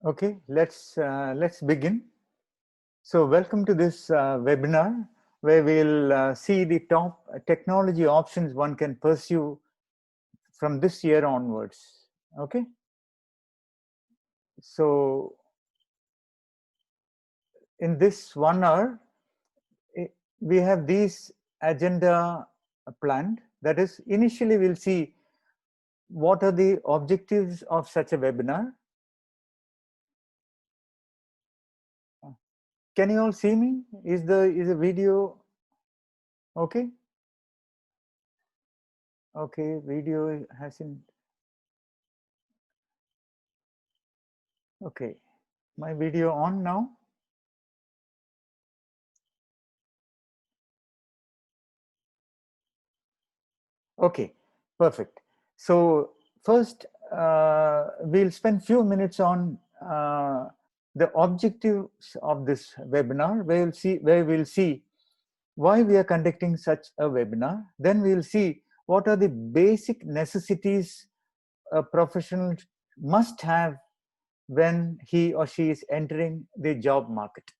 Okay, let's begin. So, welcome to this webinar where we'll see the top technology options one can pursue from this year onwards. Okay, so in this 1 hour, we have these agenda planned. That is, initially we'll see what are the objectives of such a webinar. Can you all see me? Is the video okay? Okay, video hasn't. Okay, my video on now. Okay, perfect. So first, we'll spend few minutes on the objectives of this webinar, where we'll see why we are conducting such a webinar. Then we'll see what are the basic necessities a professional must have when he or she is entering the job market.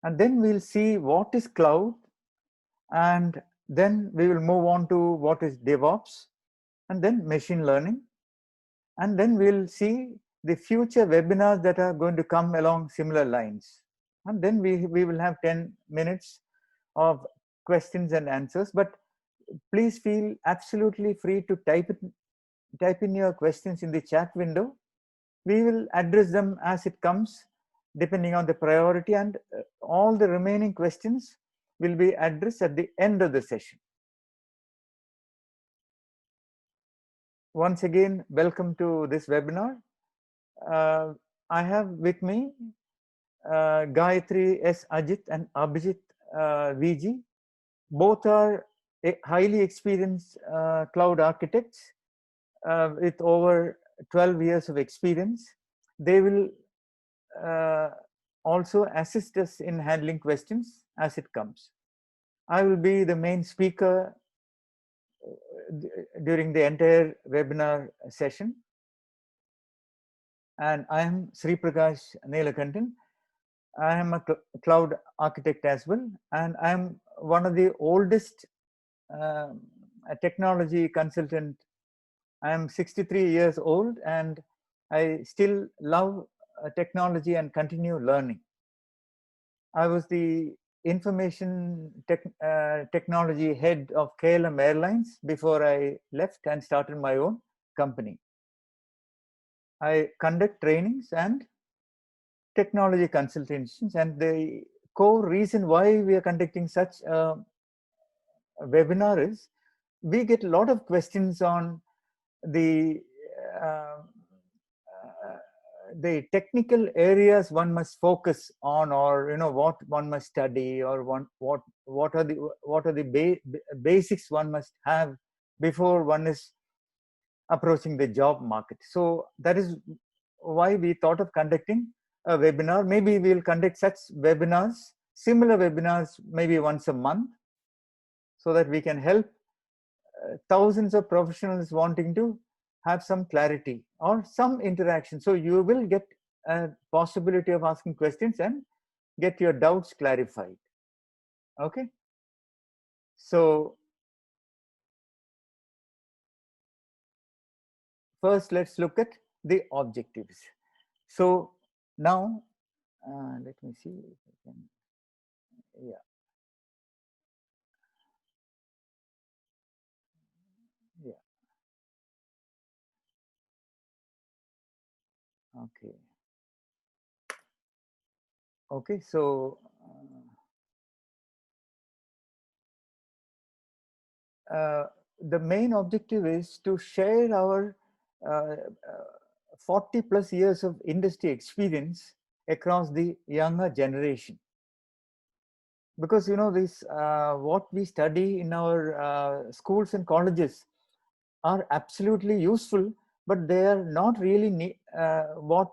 And then we'll see what is cloud, and then we will move on to what is DevOps, and then machine learning, and then we'll see the future webinars that are going to come along similar lines, and then we will have 10 minutes of questions and answers. But please feel absolutely free to type in your questions in the chat window. We will address them as it comes, depending on the priority, and all the remaining questions will be addressed at the end of the session. Once again, welcome to this webinar. I have with me Gayatri S. Ajit and Abhijit VG. Both are highly experienced cloud architects with over 12 years of experience. They will also assist us in handling questions as it comes. I will be the main speaker during the entire webinar session. And I am Sri Prakash Neelakantan. I am a cloud architect as well, and I am one of the oldest technology consultant. I am 63 years old, and I still love technology and continue learning. I was the information technology head of KLM Airlines before I left and started my own company. I conduct trainings and technology consultations, and the core reason why we are conducting such a webinar is we get a lot of questions on the uh, the technical areas one must focus on, or what one must study, or what are the basics one must have before one is approaching the job market. So that is why we thought of conducting a webinar. Maybe we'll conduct such webinars, similar webinars, maybe once a month, so that we can help thousands of professionals wanting to have some clarity or some interaction. So you will get a possibility of asking questions and get your doubts clarified. Okay. So first, let's look at the objectives. So now, let me see if I can, yeah. Yeah. Okay. Okay. So the main objective is to share our 40 plus years of industry experience across the younger generation. Because this what we study in our schools and colleges are absolutely useful, but they are not really what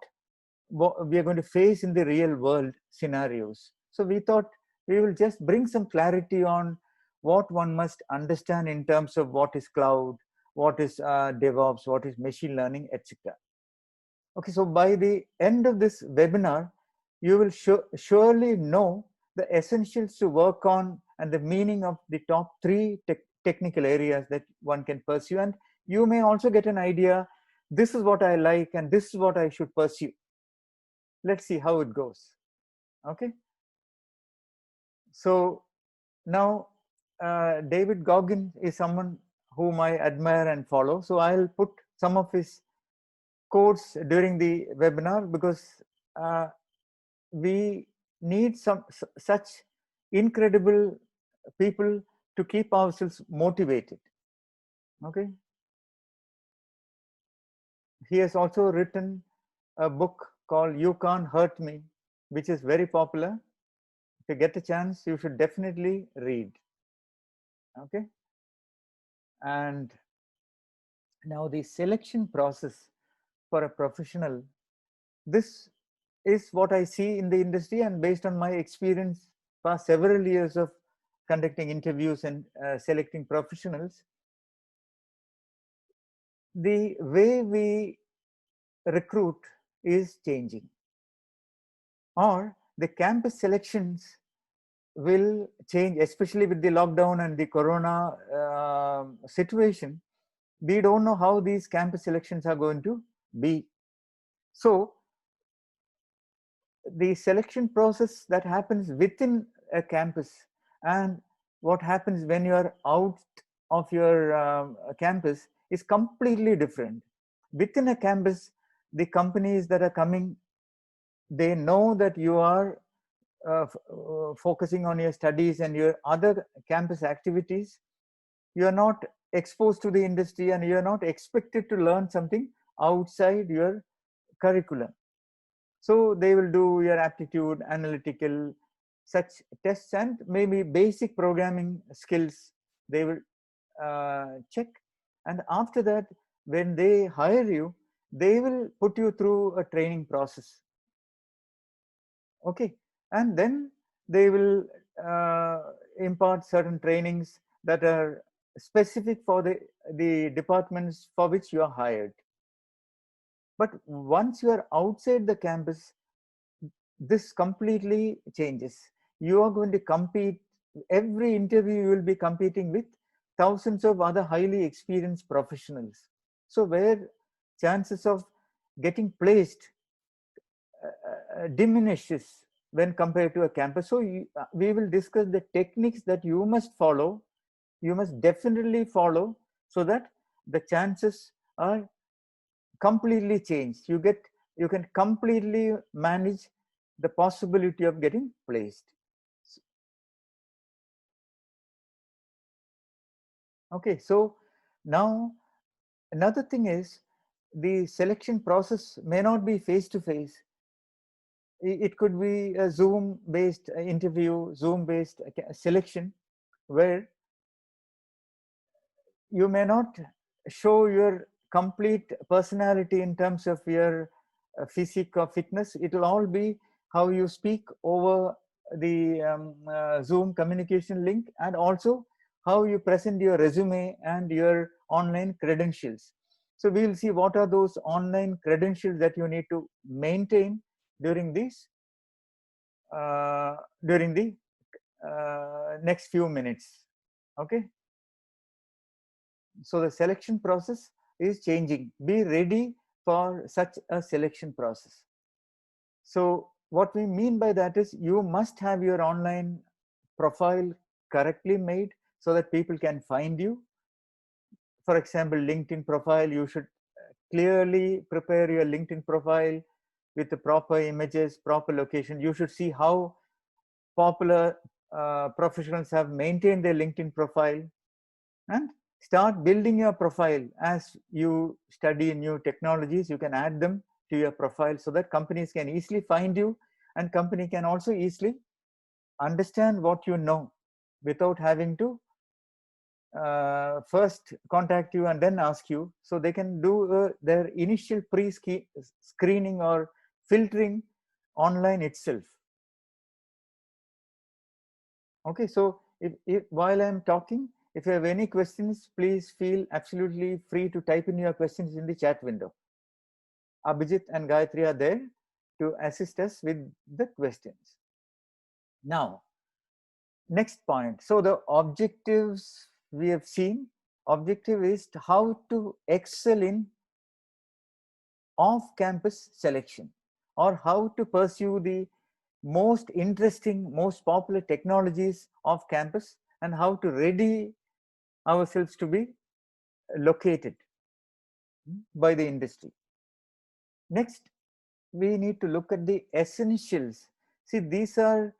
we are going to face in the real world scenarios. So we thought we will just bring some clarity on what one must understand in terms of what is cloud, what is DevOps, what is machine learning, etc. Okay, so by the end of this webinar, you will surely know the essentials to work on and the meaning of the top three technical areas that one can pursue. And you may also get an idea, this is what I like and this is what I should pursue. Let's see how it goes. Okay. So now David Goggin is someone whom I admire and follow. So I'll put some of his quotes during the webinar because we need such incredible people to keep ourselves motivated. Okay. He has also written a book called You Can't Hurt Me, which is very popular. If you get a chance, you should definitely read. Okay. And now the selection process for a professional, this is what I see in the industry, and based on my experience past several years of conducting interviews and selecting professionals, the way we recruit is changing, or the campus selections will change, especially with the lockdown and the corona situation. We don't know how these campus selections are going to be. So the selection process that happens within a campus and what happens when you are out of your campus is completely different. Within a campus, the companies that are coming, they know that you are focusing on your studies and your other campus activities. You are not exposed to the industry and you are not expected to learn something outside your curriculum. So they will do your aptitude, analytical, such tests, and maybe basic programming skills they will check. And after that, when they hire you, they will put you through a training process. Okay. And then they will impart certain trainings that are specific for the departments for which you are hired. But once you are outside the campus, this completely changes. You are going to compete, every interview you will be competing with thousands of other highly experienced professionals. So where chances of getting placed diminishes when compared to a campus. So we will discuss the techniques that you must follow, you must definitely follow, so that the chances are completely changed. You can completely manage the possibility of getting placed. Okay, so now another thing is the selection process may not be face to face. It could be a Zoom based interview, Zoom based selection, where you may not show your complete personality in terms of your physique or fitness. It will all be how you speak over the Zoom communication link, and also how you present your resume and your online credentials. So we will see what are those online credentials that you need to maintain during this during the next few minutes. Okay. So the selection process is changing. Be ready for such a selection process. So what we mean by that is you must have your online profile correctly made so that people can find you. For example, LinkedIn profile, you should clearly prepare your LinkedIn profile with the proper images, proper location. You should see how popular professionals have maintained their LinkedIn profile, and start building your profile. As you study new technologies, you can add them to your profile so that companies can easily find you, and company can also easily understand what you know without having to first contact you and then ask you. So they can do their initial pre-screening or filtering online itself. Okay, so if while I'm talking, if you have any questions, please feel absolutely free to type in your questions in the chat window. Abhijit and Gayatri are there to assist us with the questions. Now, next point. So the objectives we have seen. Objective is how to excel in off-campus selection, or how to pursue the most interesting, most popular technologies off campus, and how to ready ourselves to be located by the industry. Next, we need to look at the essentials. See, these are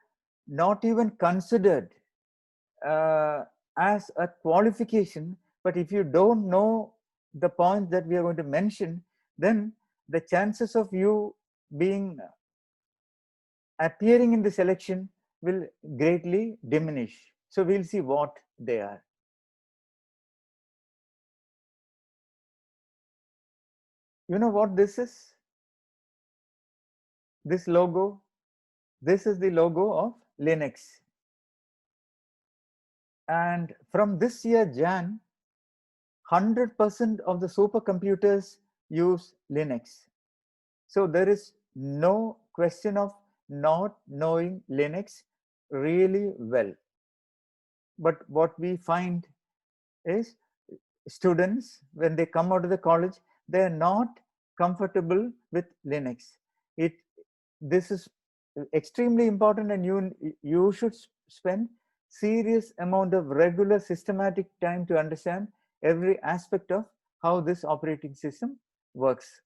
not even considered as a qualification, but if you don't know the point that we are going to mention, then the chances of you being appearing in the selection will greatly diminish. So we'll see what they are. You know what this is? This logo, this is the logo of Linux. And from this year, Jan, 100% of the supercomputers use Linux. So there is no question of not knowing Linux really well. But what we find is students, when they come out of the college, they are not comfortable with Linux. This is extremely important, and you should spend serious amount of regular systematic time to understand every aspect of how this operating system works.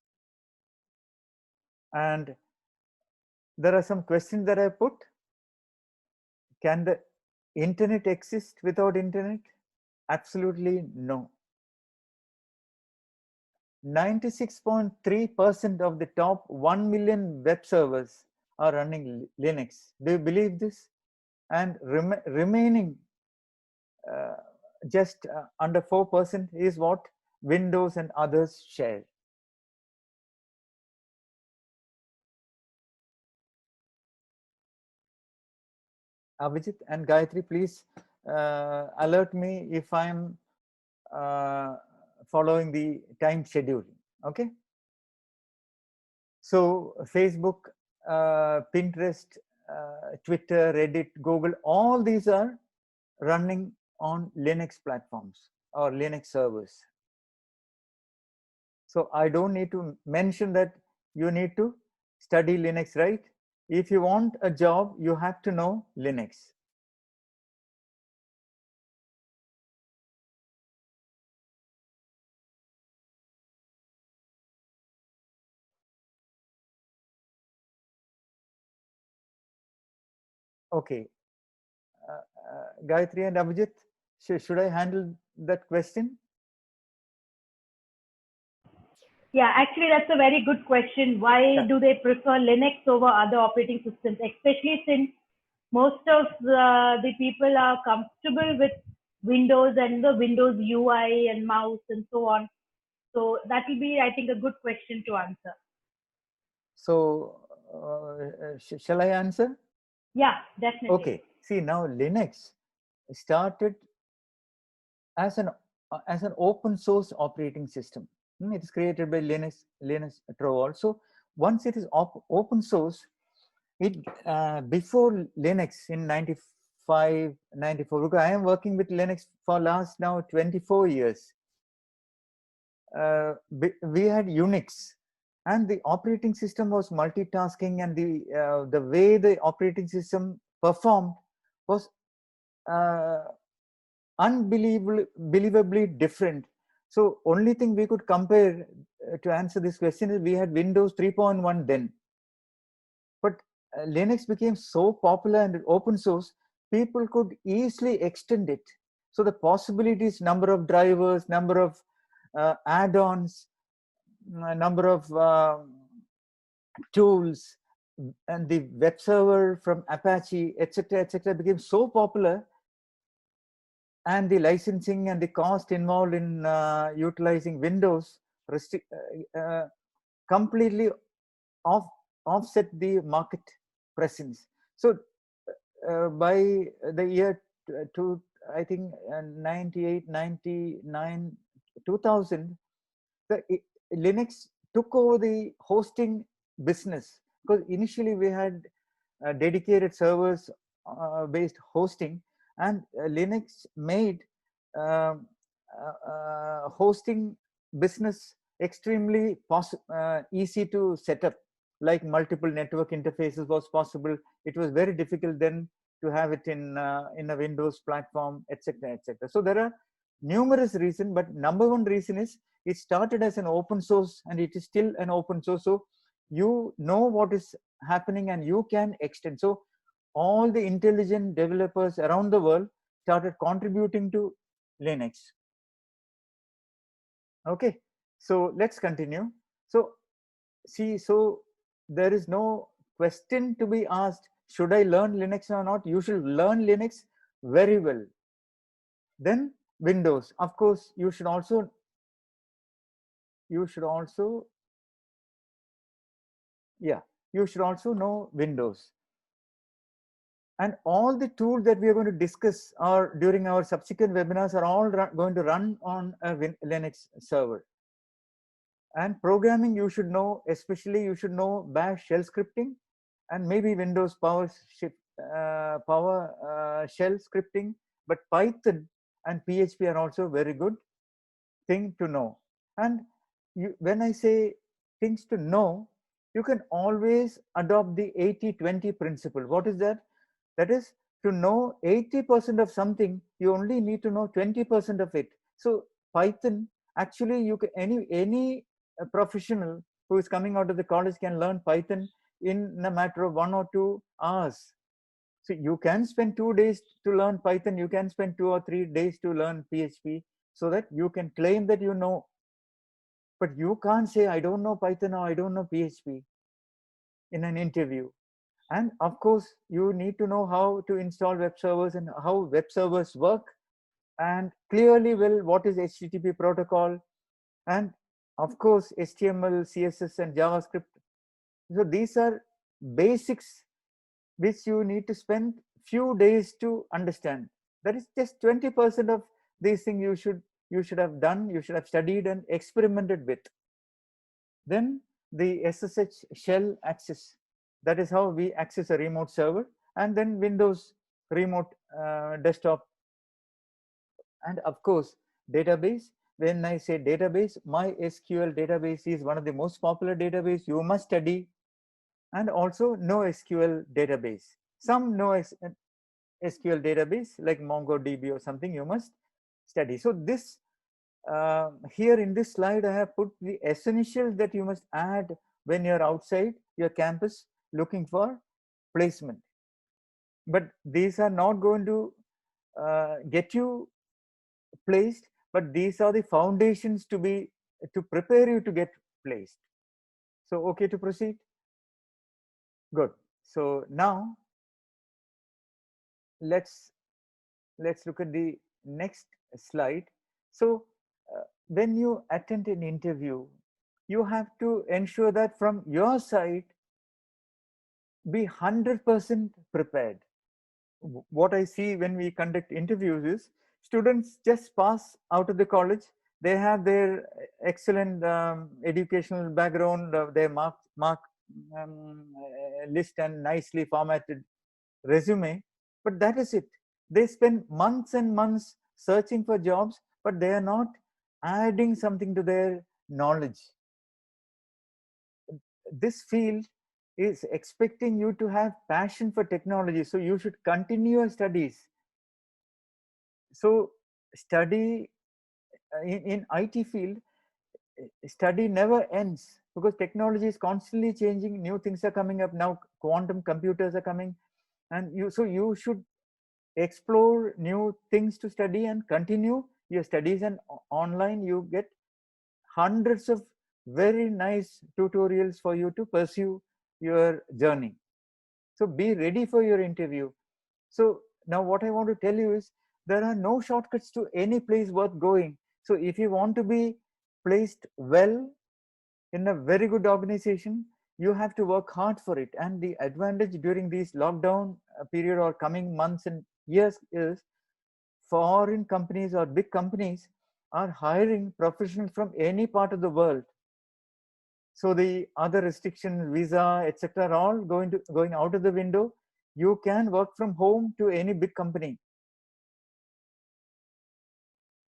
And there are some questions that I put. Can the internet exist without internet? Absolutely no. 96.3% of the top 1 million web servers are running Linux. Do you believe this? And remaining just under 4% is what Windows and others share. Abhijit and Gayatri, please alert me if I'm following the time schedule. Okay. So Facebook, Pinterest, Twitter, Reddit, Google, all these are running on Linux platforms or Linux servers. So I don't need to mention that you need to study Linux, right? If you want a job, you have to know Linux. Okay. Gayatri and Abhijit, should I handle that question? Yeah, actually, that's a very good question. Why do they prefer Linux over other operating systems, especially since most of the people are comfortable with Windows and the Windows UI and mouse and so on. So that will be, I think, a good question to answer. So shall I answer? Yeah, definitely. Okay. See, now Linux started as an open source operating system. It is created by Linus Torvalds. So once it is open source, it before Linux in 95, 94, because I am working with Linux for last now 24 years. We had Unix, and the operating system was multitasking, and the way the operating system performed was unbelievably different. So only thing we could compare to answer this question is we had Windows 3.1 then. But Linux became so popular and open source, people could easily extend it. So the possibilities, number of drivers, number of add-ons, number of tools, and the web server from Apache, etc., became so popular, and the licensing and the cost involved in utilizing Windows completely offset the market presence. So by the year I think 98, 99, 2000, the Linux took over the hosting business, because initially we had dedicated servers based hosting, and Linux made um, hosting business extremely easy to set up, like multiple network interfaces was possible. It was very difficult then to have it in a Windows platform, etc., etc. So there are numerous reasons, but number one reason is it started as an open source and it is still an open source. So you know what is happening and you can extend. So all the intelligent developers around the world started contributing to Linux. Okay, so let's continue. So see, so there is no question to be asked, should I learn Linux or not? You should learn Linux very well. Then Windows, of course, you should also yeah, you should also know Windows. And all the tools that we are going to discuss or during our subsequent webinars are all going to run on a Linux server. And programming, you should know, especially you should know Bash shell scripting and maybe Windows PowerShell scripting. But Python and PHP are also very good thing to know. And when I say things to know, you can always adopt the 80-20 principle. What is that? That is, to know 80% of something, you only need to know 20% of it. So Python, actually, you can any professional who is coming out of the college can learn Python in a matter of 1 or 2 hours. So you can spend 2 days to learn Python, you can spend 2 or 3 days to learn PHP, so that you can claim that you know. But you can't say, I don't know Python or I don't know PHP in an interview. And of course, you need to know how to install web servers and how web servers work, and clearly, well, what is HTTP protocol, and of course, HTML, CSS, and JavaScript. So these are basics which you need to spend few days to understand. That is just 20% of these things you should have done, you should have studied and experimented with. Then the SSH shell access, that is how we access a remote server, and then Windows remote desktop. And of course, database. When I say database, MySQL database is one of the most popular database you must study, and also NoSQL database. Some NoSQL database like MongoDB or something you must study. So this here in this slide, I have put the essentials that you must add when you're outside your campus looking for placement. But these are not going to get you placed, but these are the foundations to prepare you to get placed. So, okay to proceed? Good. So now let's look at the next slide. So when you attend an interview, you have to ensure that from your side, be 100% prepared. What I see when we conduct interviews is students just pass out of the college. They have their excellent educational background, their mark list and nicely formatted resume, but that is it. They spend months and months searching for jobs, but they are not adding something to their knowledge. This field is expecting you to have passion for technology, so you should continue your studies. So study in IT field, study never ends, because technology is constantly changing. New things are coming up now, quantum computers are coming, and you should explore new things to study and continue your studies. And online you get hundreds of very nice tutorials for you to pursue your journey. So be ready for your interview. So now what I want to tell you is there are no shortcuts to any place worth going. So if you want to be placed well in a very good organization, you have to work hard for it. And the advantage during these lockdown period or coming months and years is foreign companies or big companies are hiring professionals from any part of the world. So the other restrictions, visa, etc., are all going out of the window. You can work from home to any big company.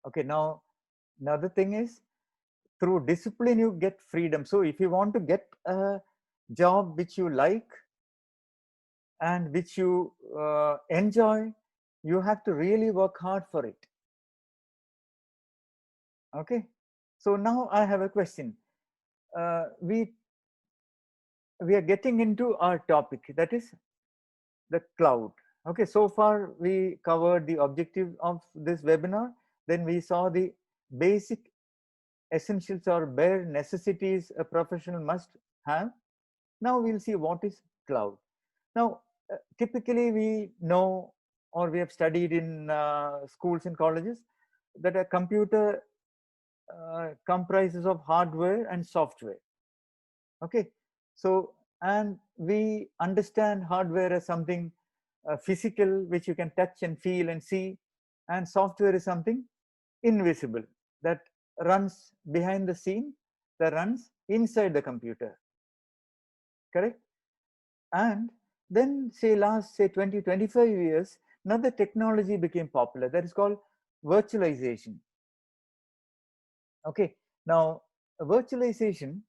Okay, now another thing is, through discipline you get freedom. So if you want to get a job which you like and which you enjoy, you have to really work hard for it. Okay, so now I have a question. We are getting into our topic, that is the cloud. Okay, so far we covered the objective of this webinar. Then we saw the basic essentials or bare necessities a professional must have. Now we'll see what is cloud. Now, typically we know, or we have studied in schools and colleges, that a computer comprises of hardware and software. Okay, so, and we understand hardware as something physical, which you can touch and feel and see, and software is something invisible that runs behind the scene, that runs inside the computer. Correct? And then say last, say 20-25 years, another technology became popular, that is called virtualization. Okay, now virtualization,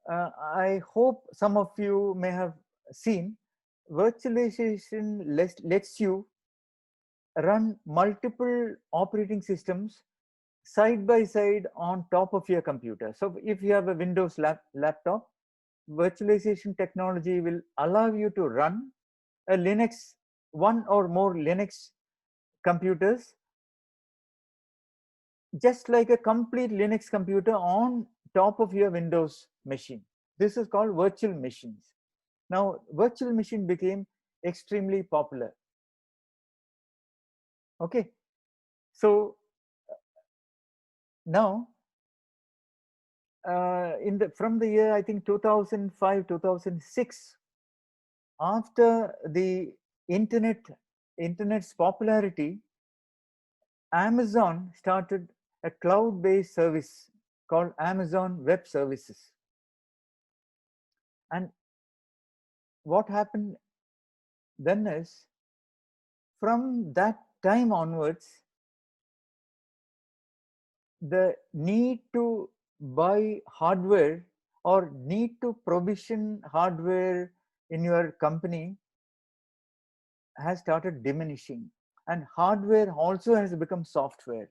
I hope some of you may have seen, virtualization lets you run multiple operating systems side by side on top of your computer. So if you have a Windows laptop, virtualization technology will allow you to run a Linux, one or more Linux computers, just like a complete Linux computer on top of your Windows machine. This is called virtual machines. Now, virtual machine became extremely popular. Okay, so now from the year, I think 2005, 2006, after the internet's popularity, Amazon started a cloud-based service called Amazon Web Services. And what happened then is, from that time onwards, the need to buy hardware or need to provision hardware in your company has started diminishing, and hardware also has become software.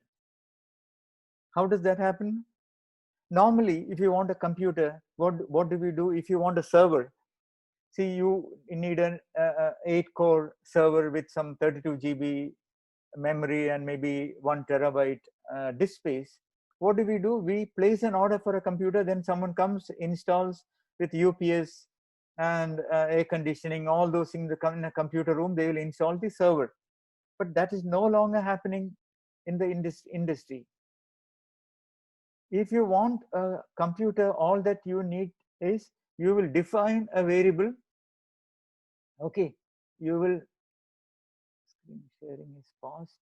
How does that happen? Normally, if you want a computer, what do we do? If you want a server, see, you need an 8-core server with some 32 GB memory and maybe 1 terabyte disk space. What do? We place an order for a computer, then someone comes, installs with UPS and air conditioning, all those things in a computer room, they will install the server. But that is no longer happening in the industry. If you want a computer, all that you need is, you will define a variable. Okay, you will, screen sharing is paused.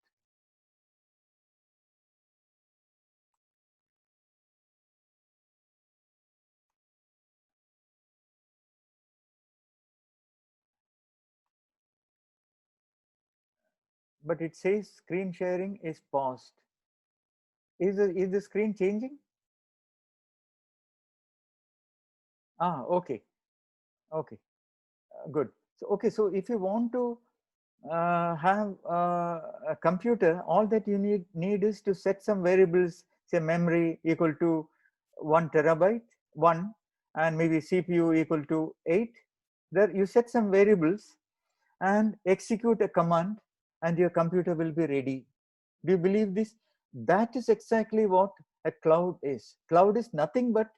But it says screen sharing is paused. Is the screen changing? Okay, okay, good. So okay, so if you want to have a computer, all that you need is to set some variables, say memory equal to 1 terabyte, 1, and maybe CPU equal to 8. There you set some variables and execute a command, and your computer will be ready. Do you believe this? That is exactly what a cloud is. Cloud is nothing but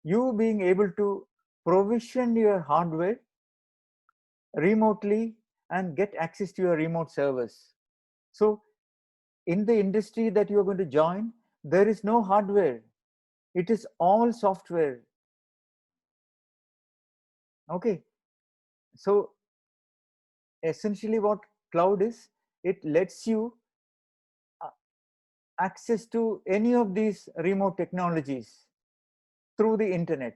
you being able to provision your hardware remotely and get access to your remote servers. So in the industry that you are going to join, there is no hardware. It is all software. Okay. So essentially what cloud is, it lets you access to any of these remote technologies. through the internet.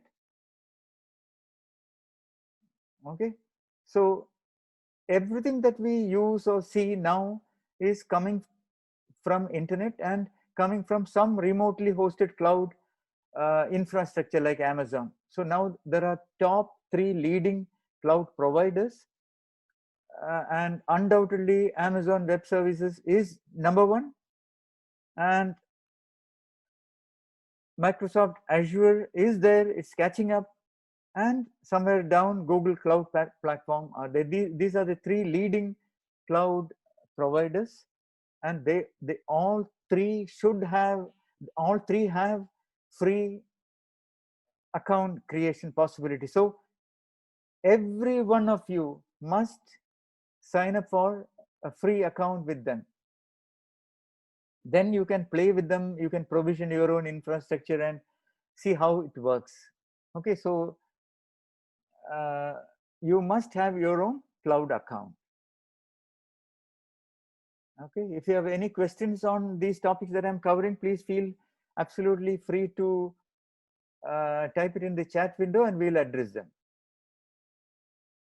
Okay, so everything that we use or see now is coming from internet and coming from some remotely hosted cloud infrastructure like Amazon. So now there are top 3 leading cloud providers, and undoubtedly Amazon Web Services is number 1, and Microsoft Azure is there, it's catching up, and somewhere down Google Cloud Platform are there. These are the 3 leading cloud providers, and they all three have free account creation possibility. So every one of you must sign up for a free account with them. Then you can play with them, you can provision your own infrastructure and see how it works. Okay, so you must have your own cloud account. Okay, if you have any questions on these topics that I'm covering, please feel absolutely free to type it in the chat window and we'll address them.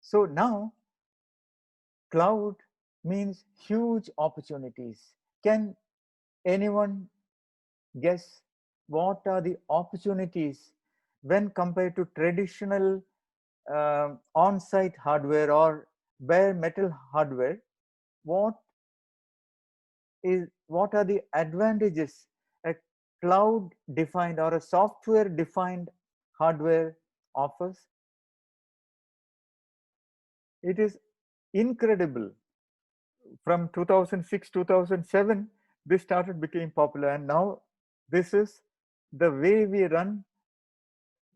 So now cloud means huge opportunities. Can anyone guess what are the opportunities when compared to traditional on-site hardware or bare metal hardware? What are the advantages a cloud defined or a software defined hardware offers? It is incredible. From 2006 2007 this started became popular, and now this is the way we run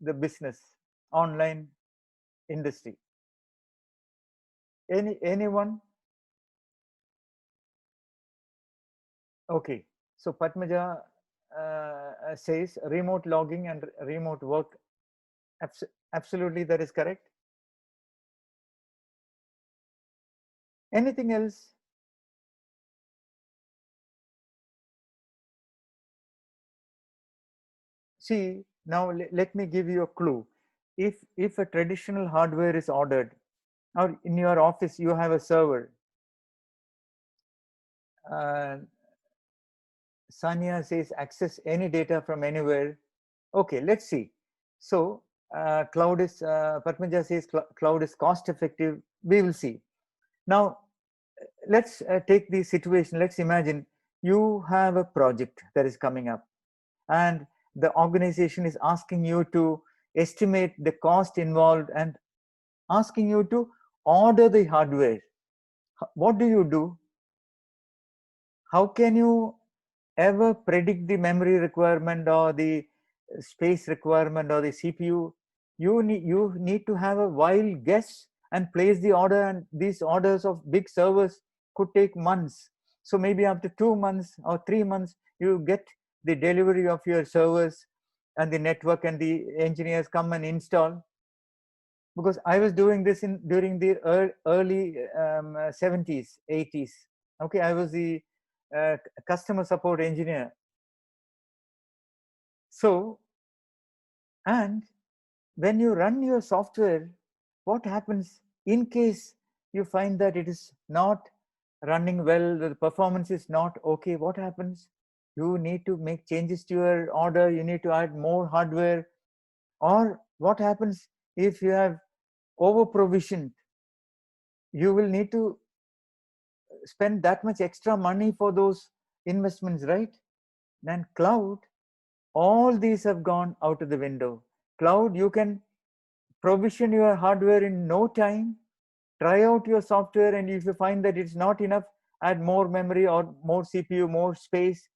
the business online industry. Anyone? Okay, so Padmaja says remote logging and remote work. Absolutely, that is correct. Anything else? See, now let me give you a clue. If a traditional hardware is ordered, or in your office you have a server, Sanya says access any data from anywhere. Okay, let's see. So cloud is, Padmaja says cloud is cost effective. We will see. Now let's take the situation. Let's imagine you have a project that is coming up and the organization is asking you to estimate the cost involved and asking you to order the hardware. What do? How can you ever predict the memory requirement or the space requirement or the CPU? You need to have a wild guess and place the order, and these orders of big servers could take months. So maybe after 2 months or 3 months you get the delivery of your servers and the network, and the engineers come and install. Because I was doing this during the early 70s 80s. Okay, I was the customer support engineer. So, and when you run your software, what happens in case you find that it is not running well, the performance is not okay? What happens? You need to make changes to your order, you need to add more hardware. Or what happens if you have over provisioned? You will need to spend that much extra money for those investments, right? Then cloud, all these have gone out of the window. Cloud, you can provision your hardware in no time, try out your software, and if you find that it's not enough, add more memory or more CPU, more space,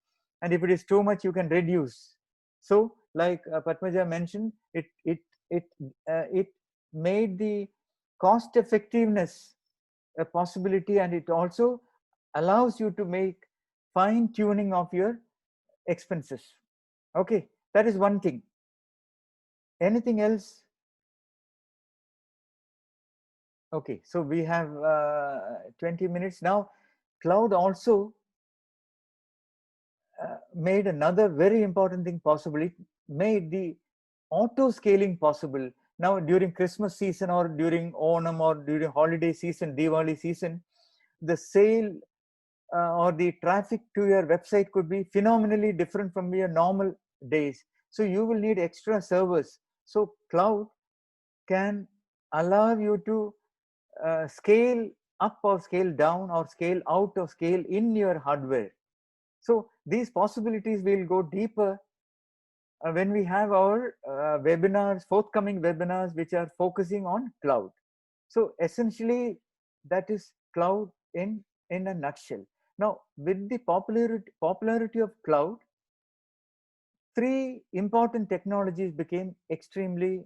and if it is too much, you can reduce. So like Padmaja mentioned, it made the cost effectiveness a possibility, and it also allows you to make fine tuning of your expenses. Okay, that is one thing. Anything else? Okay, so we have 20 minutes now. Cloud also made another very important thing possible. It made the auto scaling possible. Now during Christmas season or during Onam or during holiday season, Diwali season, the sale or the traffic to your website could be phenomenally different from your normal days. So you will need extra servers. So cloud can allow you to scale up or scale down or scale out or scale in your hardware. So these possibilities will go deeper when we have our webinars, forthcoming webinars, which are focusing on cloud. So essentially, that is cloud in a nutshell. Now, with the popularity of cloud, three important technologies became extremely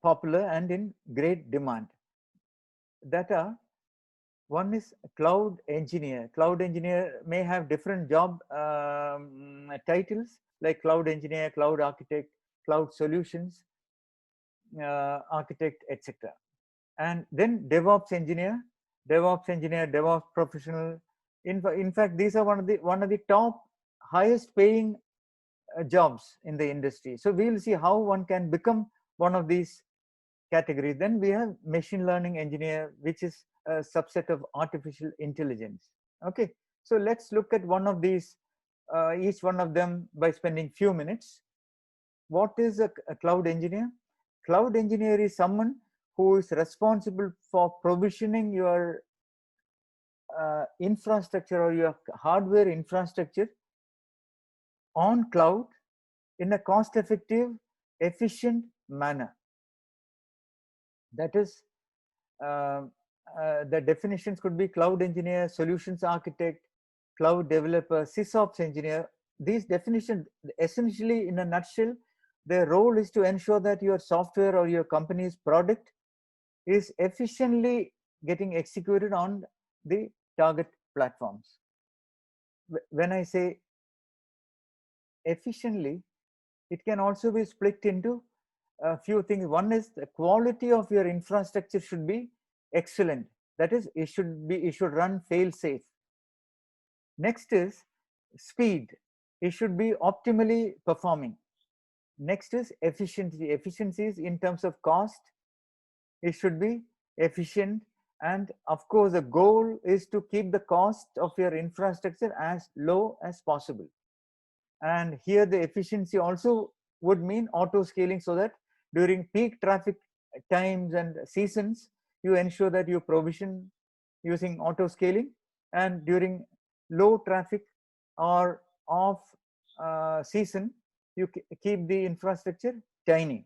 popular and in great demand. That are, one is cloud engineer. Cloud engineer may have different job titles like cloud engineer, cloud architect, cloud solutions architect, etc. And then DevOps engineer, DevOps professional. In fact, these are one of the top highest paying jobs in the industry. So we will see how one can become one of these categories. Then we have machine learning engineer, which is a subset of artificial intelligence. Okay, so let's look at one of these, each one of them by spending few minutes. What is a cloud engineer? Cloud engineer is someone who is responsible for provisioning your infrastructure or your hardware infrastructure on cloud in a cost-effective, efficient manner. That is, the definitions could be cloud engineer, solutions architect, cloud developer, sysops engineer. These definitions, essentially in a nutshell, their role is to ensure that your software or your company's product is efficiently getting executed on the target platforms. When I say efficiently, it can also be split into a few things. One is the quality of your infrastructure should be excellent. That is, it should run fail safe. Next is speed. It should be optimally performing. Next is efficiency. Efficiencies in terms of cost, it should be efficient. And of course, the goal is to keep the cost of your infrastructure as low as possible. And here the efficiency also would mean auto scaling, so that during peak traffic times and seasons, you ensure that you provision using auto scaling, and during low traffic or off season, you keep the infrastructure tiny.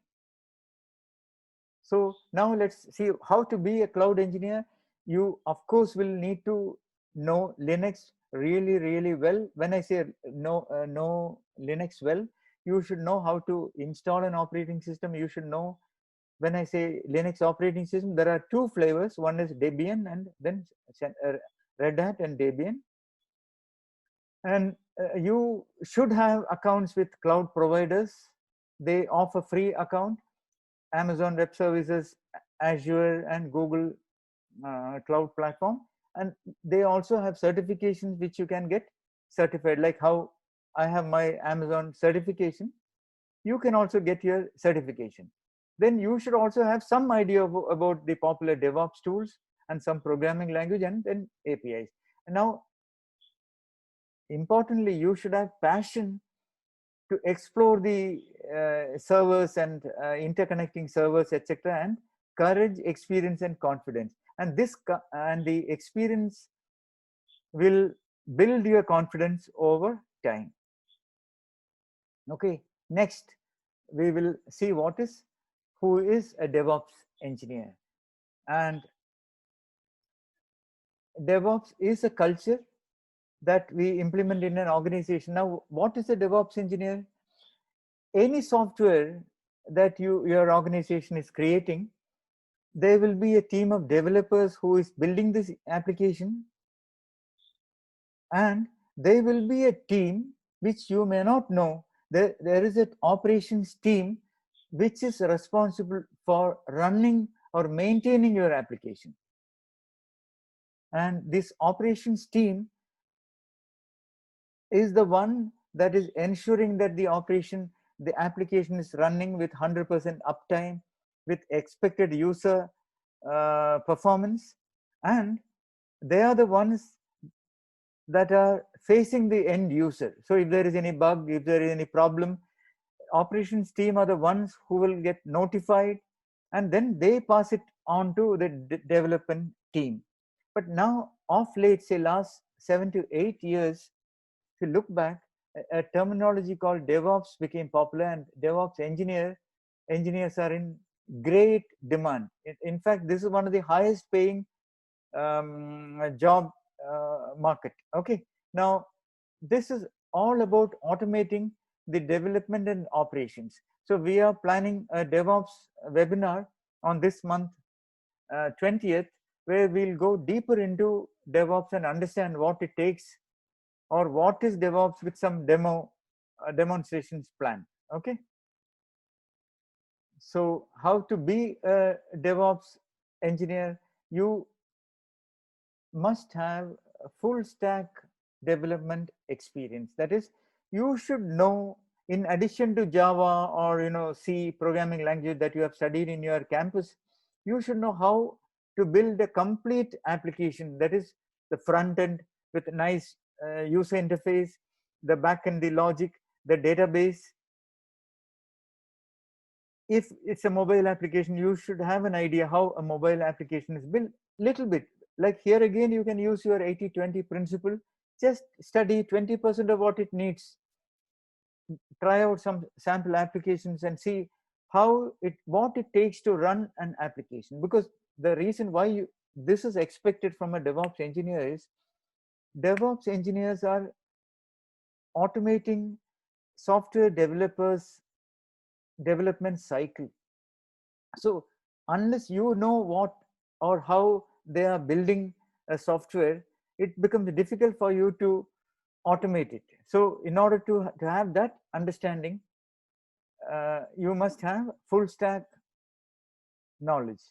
So now let's see how to be a cloud engineer. You of course will need to know Linux really well. When I say know Linux well, you should know how to install an operating system. You should know, when I say Linux operating system, there are two flavors. One is Debian and then Red Hat and Debian. And you should have accounts with cloud providers. They offer free account: Amazon Web Services, Azure, and Google Cloud Platform. And they also have certifications which you can get certified, like how I have my Amazon certification. You can also get your certification. Then you should also have some idea about the popular DevOps tools and some programming language, and then APIs. And now, importantly, you should have passion to explore the servers and interconnecting servers, etc., and courage, experience, and confidence. And the experience will build your confidence over time. Okay, next we will see who is a DevOps engineer. And DevOps is a culture that we implement in an organization. Now, what is a DevOps engineer? Any software that your organization is creating, there will be a team of developers who is building this application, and there will be a team which you may not know. There is an operations team which is responsible for running or maintaining your application. And this operations team is the one that is ensuring that the application is running with 100% uptime, with expected user performance, and they are the ones that are facing the end user. So if there is any bug, if there is any problem, operations team are the ones who will get notified, and then they pass it on to the development team. But now, of late, say last 7 to 8 years, if you look back, a terminology called DevOps became popular, and DevOps engineers are in great demand. In fact, this is one of the highest paying job market. Okay, now this is all about automating the development and operations. So we are planning a DevOps webinar on this month 20th, where we'll go deeper into DevOps and understand what it takes, or what is DevOps, with some demonstrations planned. Okay, so how to be a DevOps engineer? You must have a full stack development experience. That is, you should know, in addition to Java or C programming language that you have studied in your campus, you should know how to build a complete application. That is, the front end with a nice user interface, the back end, the logic, the database. If it's a mobile application, you should have an idea how a mobile application is built. Little bit, like here again, you can use your 80-20 principle. Just study 20% of what it needs, try out some sample applications, and see what it takes to run an application. Because the reason why this is expected from a DevOps engineer is, DevOps engineers are automating software developers development cycle. So unless you know what or how they are building a software, it becomes difficult for you to automate it. So in order to have that understanding, you must have full stack knowledge.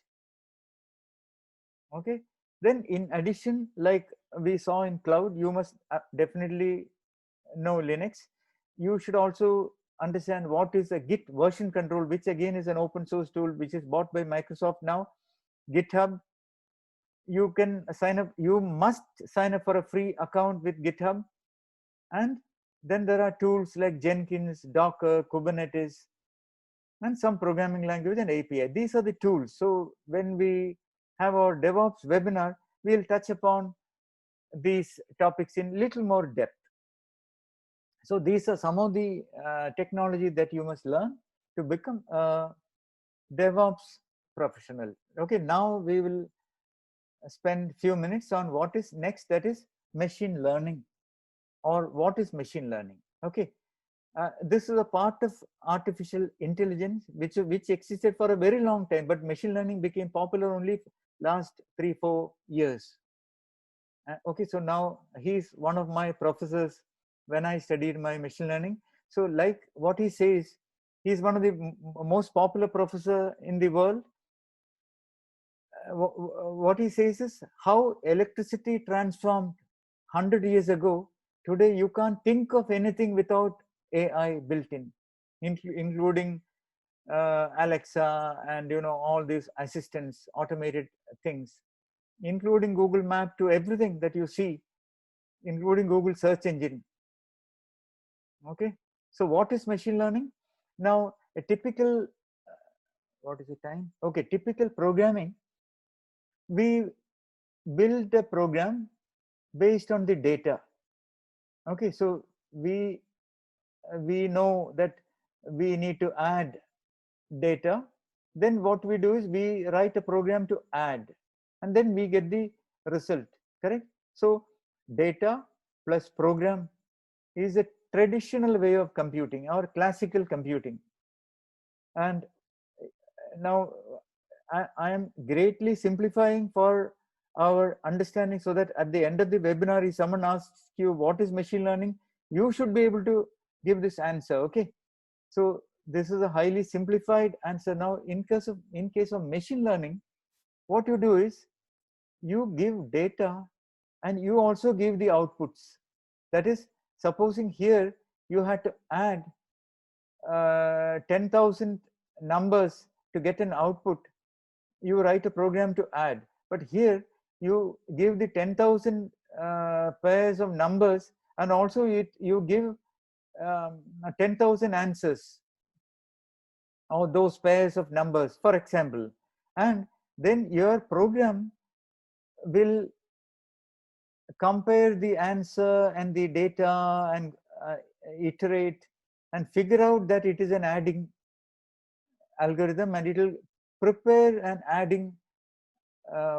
Okay, then in addition, like we saw in cloud, you must definitely know Linux. You should also understand what is a Git version control, which again is an open source tool which is bought by Microsoft now. GitHub, you can sign up, you must sign up for a free account with GitHub. And then there are tools like Jenkins, Docker, Kubernetes, and some programming language and API. These are the tools. So when we have our DevOps webinar, we'll touch upon these topics in little more depth. So these are some of the technology that you must learn to become a DevOps professional. Okay, now we will spend few minutes on what is next, that is machine learning, or what is machine learning. Okay, this is a part of artificial intelligence which existed for a very long time, but machine learning became popular only last 3-4 years. Okay, so now he's one of my professors when I studied my machine learning. So like what he says, he's one of the most popular professor in the world. What he says is, how electricity transformed 100 years ago, today you can't think of anything without AI built in, including Alexa and all these assistants, automated things, including Google Map, to everything that you see, including Google search engine. Okay, so what is machine learning? Now a typical what is the time? Okay, typical programming, we build a program based on the data. Okay, so we know that we need to add data. Then what we do is we write a program to add, and then we get the result, correct? So data plus program is a traditional way of computing, or classical computing. And now I am greatly simplifying for our understanding, so that at the end of the webinar, if someone asks you what is machine learning, you should be able to give this answer. Okay, so this is a highly simplified answer. Now in case of machine learning, what you do is you give data and you also give the outputs. That is, supposing here you had to add 10,000 numbers to get an output. You write a program to add, but here you give the 10,000 pairs of numbers, and also you give 10,000 answers or those pairs of numbers, for example, and then your program will compare the answer and the data and iterate and figure out that it is an adding algorithm, and it will prepare an adding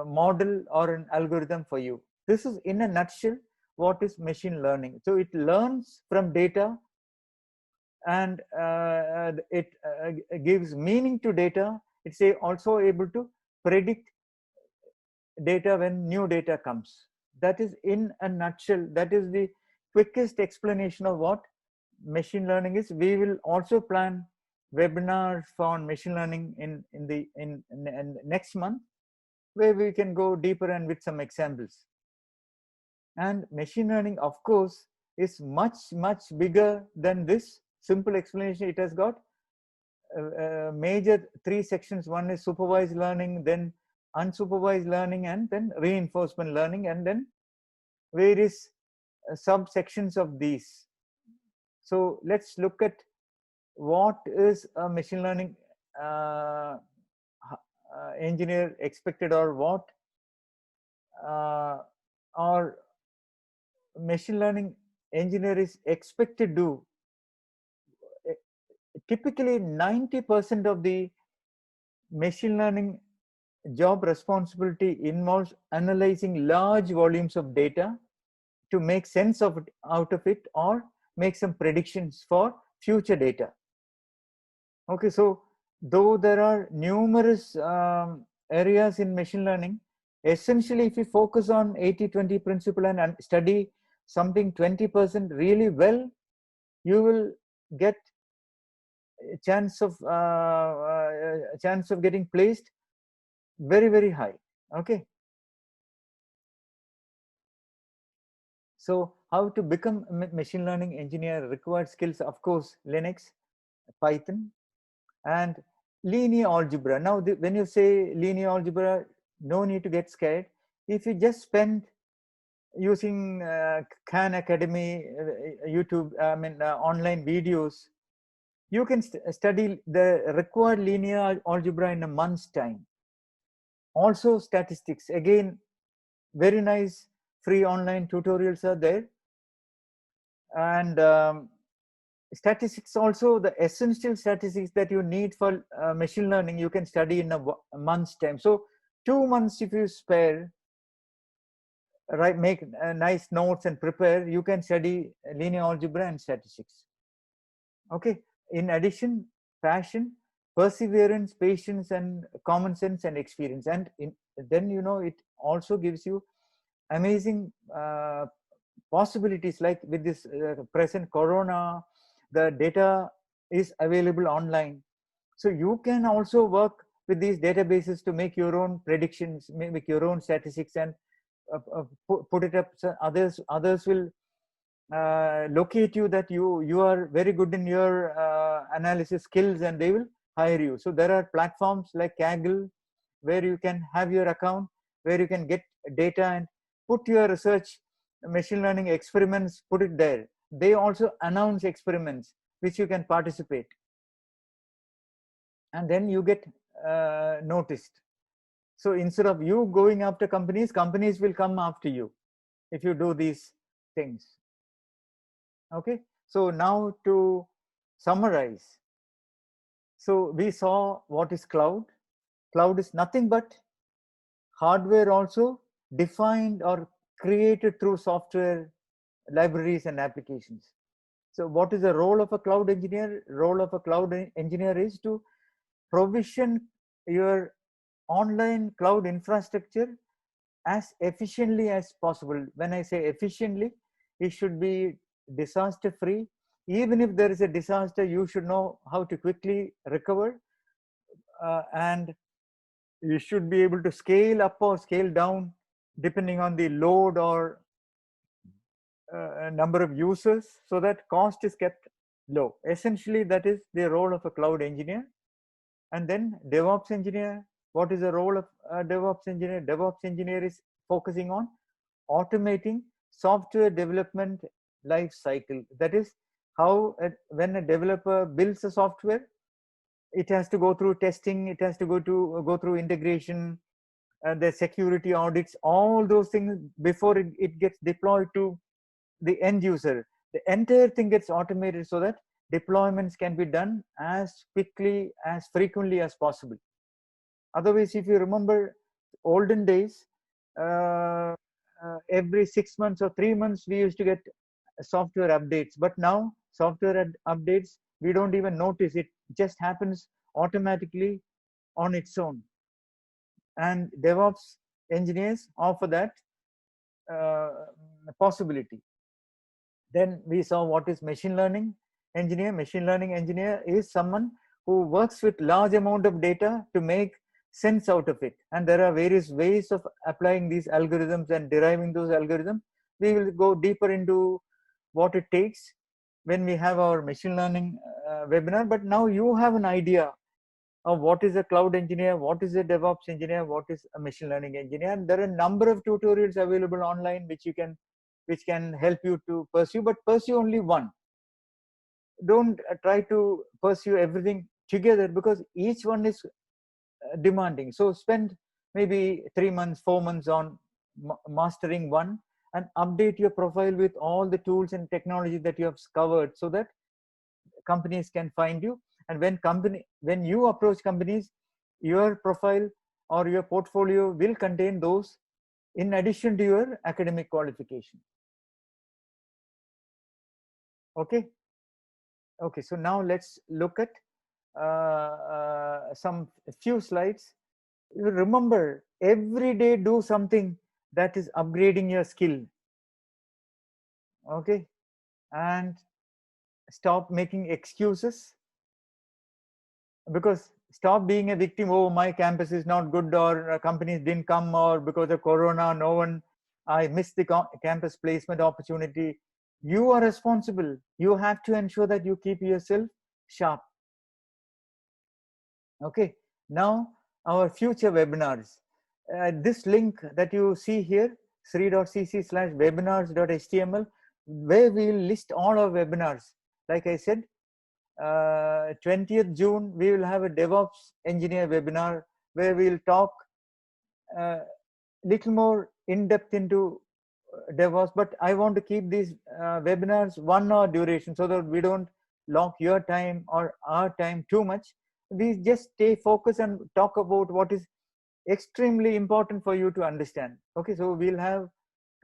model or an algorithm for you. This is in a nutshell what is machine learning. So it learns from data, and it gives meaning to data. It's also able to predict data when new data comes. That is in a nutshell, that is the quickest explanation of what machine learning is. We will also plan webinars on machine learning in next month, where we can go deeper and with some examples. And machine learning, of course, is much bigger than this simple explanation. It has got major 3 sections. One is supervised learning, then unsupervised learning, and then reinforcement learning, and then various subsections of these. So let's look at what is a machine learning engineer expected, or what or machine learning engineer is expected to do. Typically 90% of the machine learning job responsibility involves analyzing large volumes of data to make sense of it, out of it, or make some predictions for future data. Okay, so though there are numerous areas in machine learning, essentially if you focus on 80-20 principle and study something 20% really well, you will get a chance of getting placed very high. Okay, so how to become a machine learning engineer? Required skills, of course, Linux, Python, and linear algebra. Now when you say linear algebra, no need to get scared. If you just spend using Khan Academy, YouTube, online videos, you can study the required linear algebra in a month's time. Also statistics, again, very nice free online tutorials are there. And statistics, also the essential statistics that you need for machine learning, you can study in a month's time. So 2 months if you spare, right, make nice notes and prepare, you can study linear algebra and statistics. Okay, in addition, passion, perseverance, patience, and common sense and experience. And then it also gives you amazing possibilities. Like with this present corona, the data is available online, so you can also work with these databases to make your own predictions, make your own statistics, and put it up. So others will locate you, that you are very good in your analysis skills, and they will hire you. So there are platforms like Kaggle, where you can have your account, where you can get data and put your research machine learning experiments, put it there. They also announce experiments which you can participate, and then you get noticed. So instead of you going after companies, companies will come after you if you do these things. Okay, so now to summarize. So we saw what is cloud. Cloud is nothing but hardware also defined or created through software libraries and applications. So what is the role of a cloud engineer? Role of a cloud engineer is to provision your online cloud infrastructure as efficiently as possible. When I say efficiently, it should be disaster free. Even if there is a disaster, you should know how to quickly recover, and you should be able to scale up or scale down depending on the load or number of users so that cost is kept low. Essentially, that is the role of a cloud engineer. And then DevOps engineer, what is the role of a DevOps engineer? DevOps engineer is focusing on automating software development life cycle. That is how when a developer builds a software, it has to go through testing, it has to go through integration, the security audits, all those things before it gets deployed to the end user. The entire thing gets automated so that deployments can be done as quickly, as frequently as possible. Otherwise, if you remember olden days, every 6 months or 3 months, we used to get software updates. But now, software updates, we don't even notice. It just happens automatically on its own. And DevOps engineers offer that possibility. Then we saw what is machine learning engineer. Machine learning engineer is someone who works with large amount of data to make sense out of it. And there are various ways of applying these algorithms and deriving those algorithms. We will go deeper into what it takes when we have our machine learning webinar. But now you have an idea of what is a cloud engineer, what is a DevOps engineer, what is a machine learning engineer. And there are a number of tutorials available online which can help you to pursue, but pursue only one. Don't try to pursue everything together because each one is demanding. So spend maybe 3 months, 4 months on mastering one and update your profile with all the tools and technology that you have covered so that companies can find you. And when you approach companies, your profile or your portfolio will contain those in addition to your academic qualification. Okay. Okay, so now let's look at some few slides. You remember, every day do something that is upgrading your skill. Okay, and stop making excuses, because stop being a victim. Oh, my campus is not good, or companies didn't come, or because of corona no one, I missed the campus placement opportunity. You are responsible. You have to ensure that you keep yourself sharp. Okay, now our future webinars. This link that you see here, sri.cc/webinars.html, where we will list all our webinars. Like I said, 20th June, we will have a DevOps engineer webinar where we will talk little more in depth into DevOps, but I want to keep these webinars 1 hour duration so that we don't lock your time or our time too much. We just stay focused and talk about what is extremely important for you to understand. Okay, so we'll have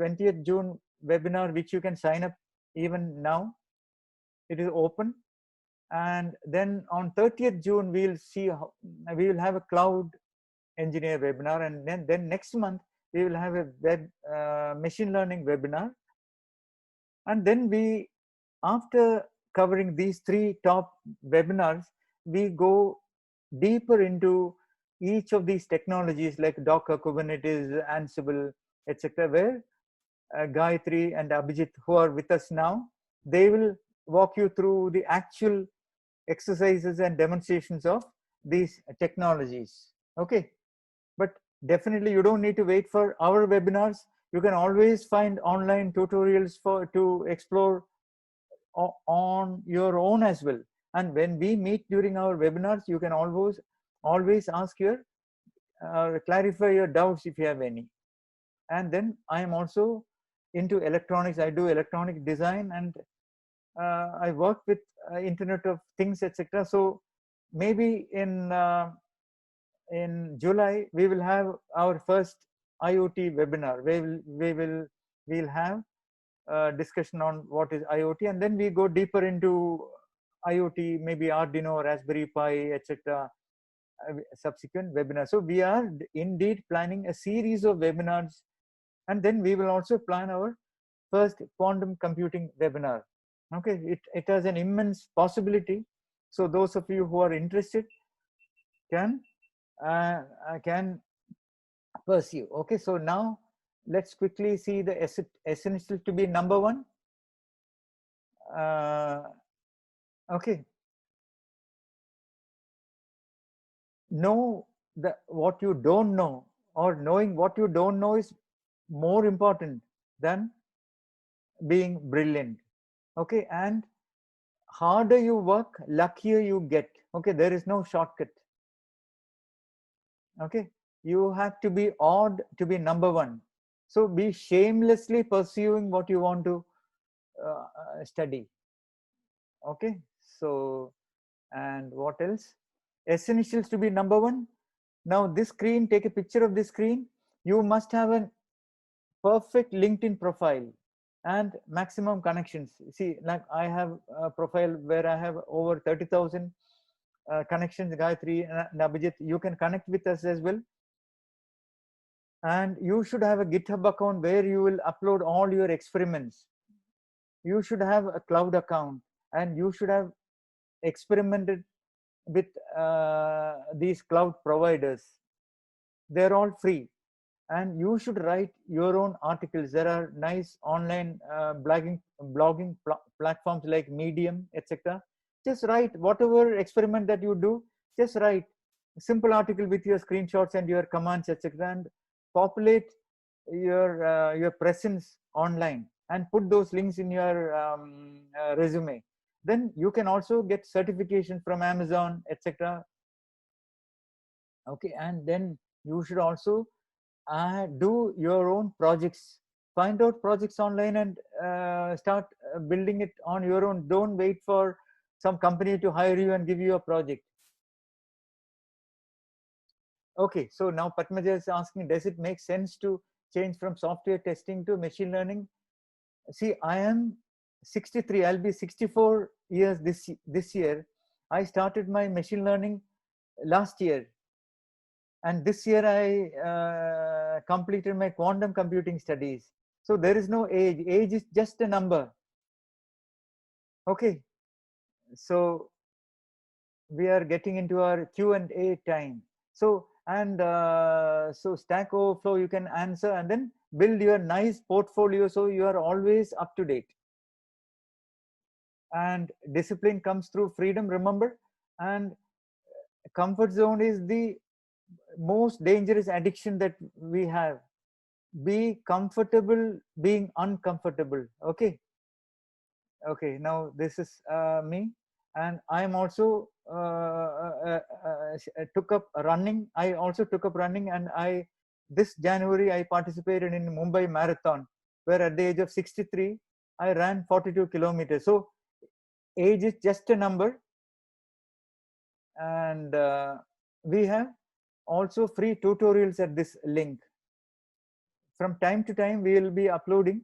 20th June webinar, which you can sign up even now. It is open. And then on 30th June, we will have a cloud engineer webinar. And then next month, we will have a machine learning webinar. And then after covering these 3 top webinars, we go deeper into each of these technologies like Docker, Kubernetes, Ansible, etc., where Gayatri and Abhijit, who are with us now, they will walk you through the actual exercises and demonstrations of these technologies. Okay, but definitely you don't need to wait for our webinars. You can always find online tutorials to explore on your own as well. And when we meet during our webinars, you can always ask clarify your doubts if you have any. And then I am also into electronics. I do electronic design, and I work with Internet of Things, etc. So maybe in July we will have our first IoT webinar. We'll have discussion on what is IoT, and then we go deeper into IoT, maybe Arduino, Raspberry Pi, etc. Subsequent webinars. So we are indeed planning a series of webinars, and then we will also plan our first quantum computing webinar. Okay, it has an immense possibility. So those of you who are interested can pursue. Okay, so now let's quickly see the essential to be number 1. Okay, know what you don't know, or knowing what you don't know is more important than being brilliant. Okay, and harder you work, luckier you get. Okay, there is no shortcut. Okay, you have to be odd to be number one. So be shamelessly pursuing what you want to study. Okay, so, and what else? Essentials to be number one. Now this screen, take a picture of this screen. You must have a perfect LinkedIn profile and maximum connections. See, like I have a profile where I have over 30,000 connections. Gayatri and Abhijit, you can connect with us as well. And you should have a GitHub account where you will upload all your experiments. You should have a cloud account, and you should have experimented with these cloud providers. They're all free, and you should write your own articles. There are nice online blogging platforms like Medium, etc. Just write whatever experiment that you do. Just write a simple article with your screenshots and your commands, etc., and populate your presence online and put those links in your resume. Then you can also get certification from Amazon, etc. Okay, and then you should also do your own projects. Find out projects online and start building it on your own. Don't wait for some company to hire you and give you a project. Okay, so now Padmaja is asking, does it make sense to change from software testing to machine learning? See, I am 63. I'll be 64 years this year. I started my machine learning last year, and this year I completed my quantum computing studies. So there is no age. Age is just a number. Okay, so we are getting into our Q&A time. So, and so Stack Overflow, you can answer and then build your nice portfolio so you are always up to date. And discipline comes through freedom, remember. And comfort zone is the most dangerous addiction that we have. Be comfortable being uncomfortable. Okay, okay, now this is me, and I am also took up running. I also took up running, and this January I participated in Mumbai Marathon, where at the age of 63 I ran 42 kilometers. So age is just a number. And we have also free tutorials at this link. From time to time we will be uploading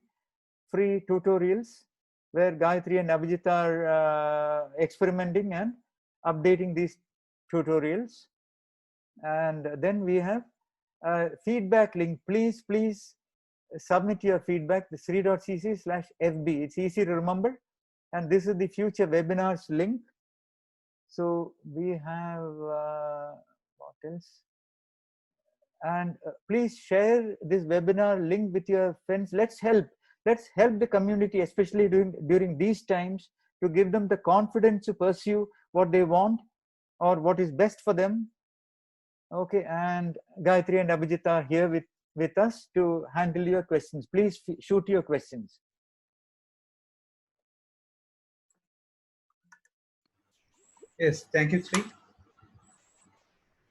free tutorials where Gayatri and Abhijit are experimenting and updating these tutorials. And then we have a feedback link. Please submit your feedback, the sri.cc/fb. It's easy to remember. And this is the future webinars link. So we have what else? And please share this webinar link with your friends. Let's help the community, especially during these times, to give them the confidence to pursue what they want or what is best for them. Okay, and Gayatri and Abhijit are here with us to handle your questions. Please shoot your questions. Yes, thank you, Sri.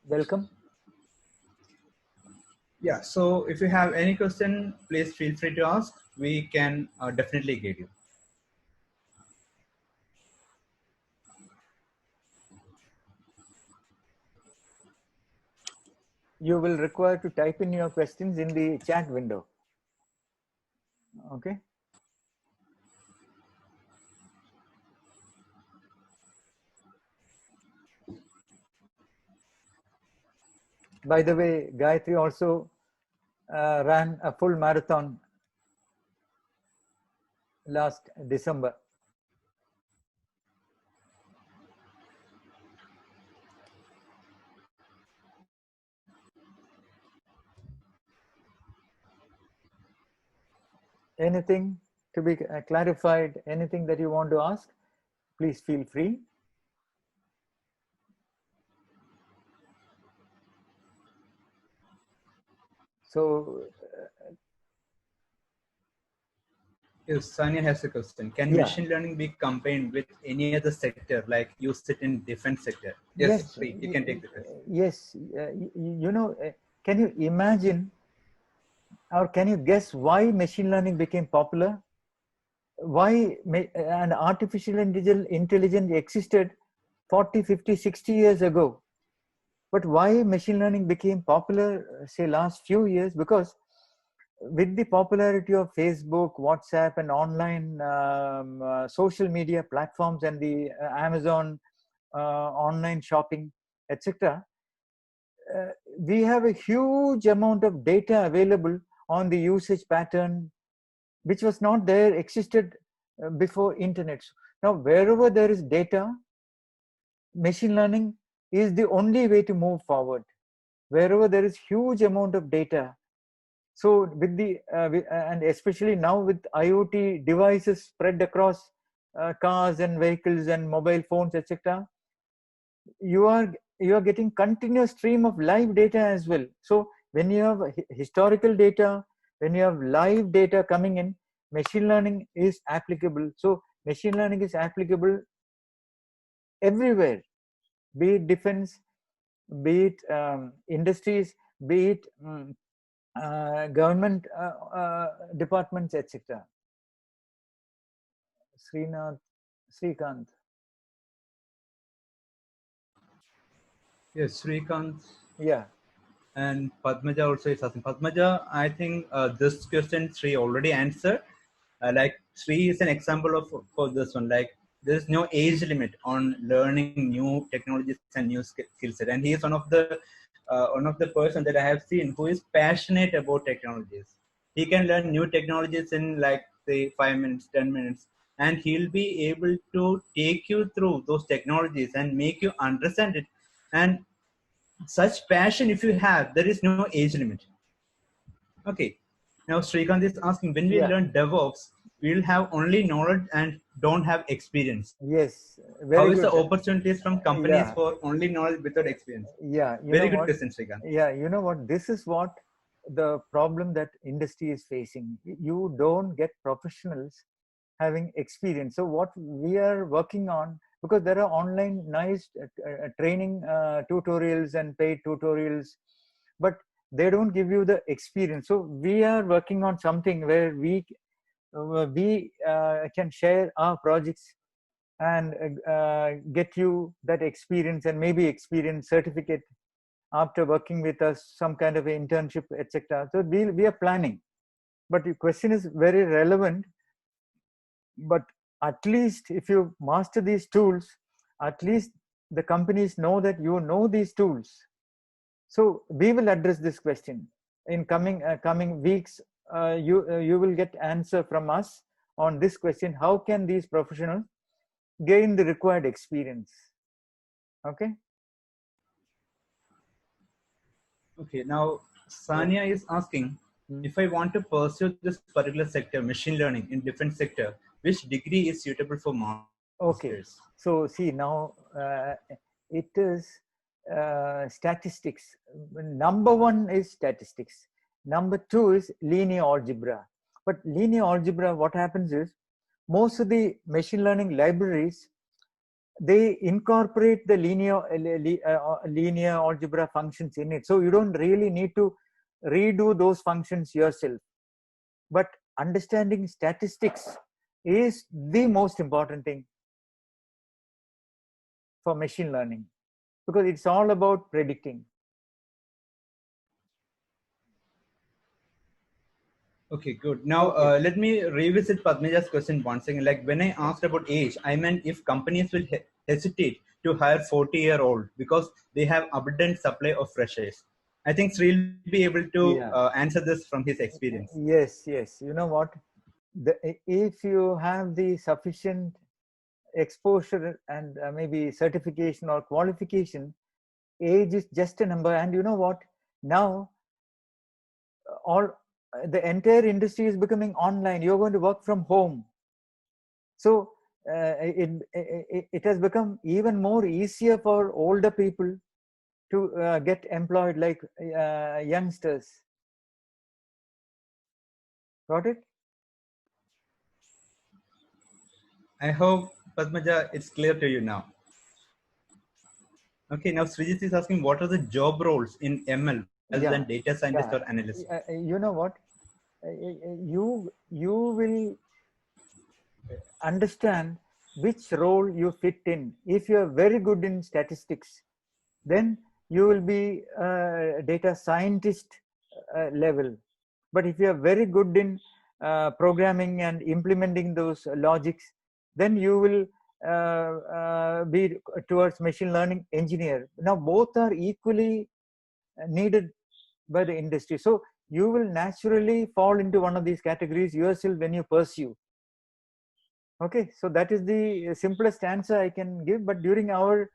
Welcome. Yeah, so if you have any question, please feel free to ask. We can definitely guide you. You will require to type in your questions in the chat window. Okay. By the way, Gayatri also ran a full marathon last December. Anything to be clarified? Anything that you want to ask? Please feel free. So, Yes, Sanya has a question. Can yeah. machine learning be combined with any other sector, like use it in defense sector? Yes, Sri, you can take the question. Yes. Can you imagine, or can you guess why machine learning became popular? Why an artificial intelligence existed 40, 50, 60 years ago? But why machine learning became popular, say, last few years? Because with the popularity of Facebook, WhatsApp, and online social media platforms, and the Amazon online shopping, etc., we have a huge amount of data available on the usage pattern, which was not there, existed before internet. Now, wherever there is data, machine learning is the only way to move forward. Wherever there is huge amount of data, so with the and especially now with IoT devices spread across cars and vehicles and mobile phones, etc., you are getting continuous stream of live data as well. So when you have historical data, when you have live data coming in, machine learning is applicable. So machine learning is applicable everywhere, be it defense, be it industries, be it government departments, etc. Srikanth. Yes, Srikant. Yeah. And Padmaja also is asking. Padmaja, I think this question Sri already answered. Like Sri is an example of for this one. Like there is no age limit on learning new technologies and new skill set, and he is one of the person that I have seen who is passionate about technologies. He can learn new technologies in like say 5 minutes, 10 minutes, and he'll be able to take you through those technologies and make you understand it. And such passion, if you have, there is no age limit. Okay. Now Srikanth is asking, when we Yeah. learn DevOps, we'll have only knowledge and don't have experience. Yes. How Very is good. the opportunities from companies Yeah. for only knowledge without experience? Yeah. Very good question, Srikanth. Yeah. You know what? This is what the problem that industry is facing. You don't get professionals having experience. So what we are working on, because there are online nice training tutorials and paid tutorials, but they don't give you the experience. So we are working on something where we can share our projects and get you that experience, and maybe experience certificate after working with us, some kind of an internship, etc. So we are planning. But the question is very relevant. But at least if you master these tools, at least the companies know that you know these tools. So we will address this question in coming weeks. You will get answer from us on this question: how can these professionals gain the required experience? Okay. Okay. Now Sanya is asking, if I want to pursue this particular sector, machine learning in different sector, which degree is suitable for masters? Okay. So see, now it is statistics. Number one is statistics. Number two is linear algebra. But linear algebra, what happens is, most of the machine learning libraries, they incorporate the linear algebra functions in it. So you don't really need to redo those functions yourself. But understanding statistics is the most important thing for machine learning, because it's all about predicting. Okay, good. Now, let me revisit Padmaja's question once again. Like when I asked about age, I meant if companies will hesitate to hire 40-year-old because they have abundant supply of freshers. I think Sri will be able to answer this from his experience. Yes. You know what? If you have the sufficient exposure and maybe certification or qualification, age is just a number. And you know what? Now, all the entire industry is becoming online. You're going to work from home. So it has become even more easier for older people to get employed, like youngsters. Got it? I hope, Padmaja, it's clear to you now. Okay, now Srijit is asking, what are the job roles in ML other than data scientist or analyst? You know what? You will understand which role you fit in. If you are very good in statistics, then you will be a data scientist level. But if you are very good in programming and implementing those logics, then you will be towards machine learning engineer. Now both are equally needed by the industry. So you will naturally fall into one of these categories yourself when you pursue. Okay, so that is the simplest answer I can give. But during our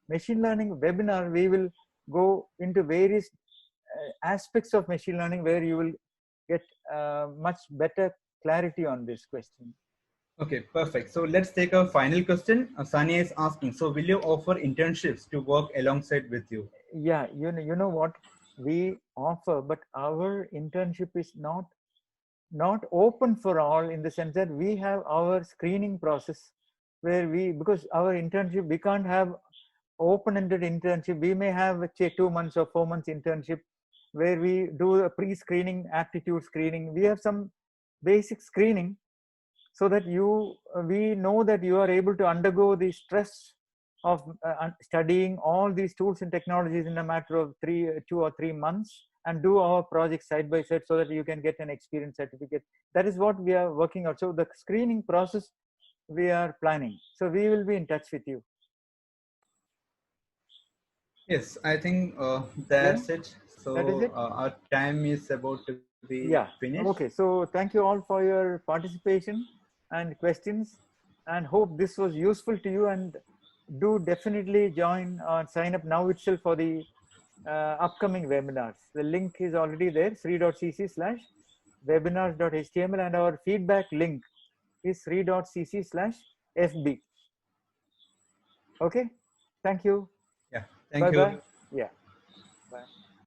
machine learning webinar, we will go into various aspects of machine learning where you will get much better clarity on this question. Okay, perfect. So let's take a final question. Sania is asking, so will you offer internships to work alongside with you? Yeah, you know what we offer, but our internship is not open for all, in the sense that we have our screening process where because our internship, we can't have open-ended internship. We may have, say, 2 months or 4 months internship where we do a pre-screening, aptitude screening. We have some basic screening so that we know that you are able to undergo the stress of studying all these tools and technologies in a matter of 2 or 3 months, and do our project side by side so that you can get an experience certificate. That is what we are working out. So the screening process we are planning. So we will be in touch with you. Yes, I think that's it. So that is it. Our time is about to be finished. Okay, so thank you all for your participation and questions, and hope this was useful to you. And do definitely join or sign up now itself for the upcoming webinars. The link is already there, sri.cc/webinars.html, and our feedback link is sri.cc/fb. Okay, thank you. Yeah, thank you. Yeah.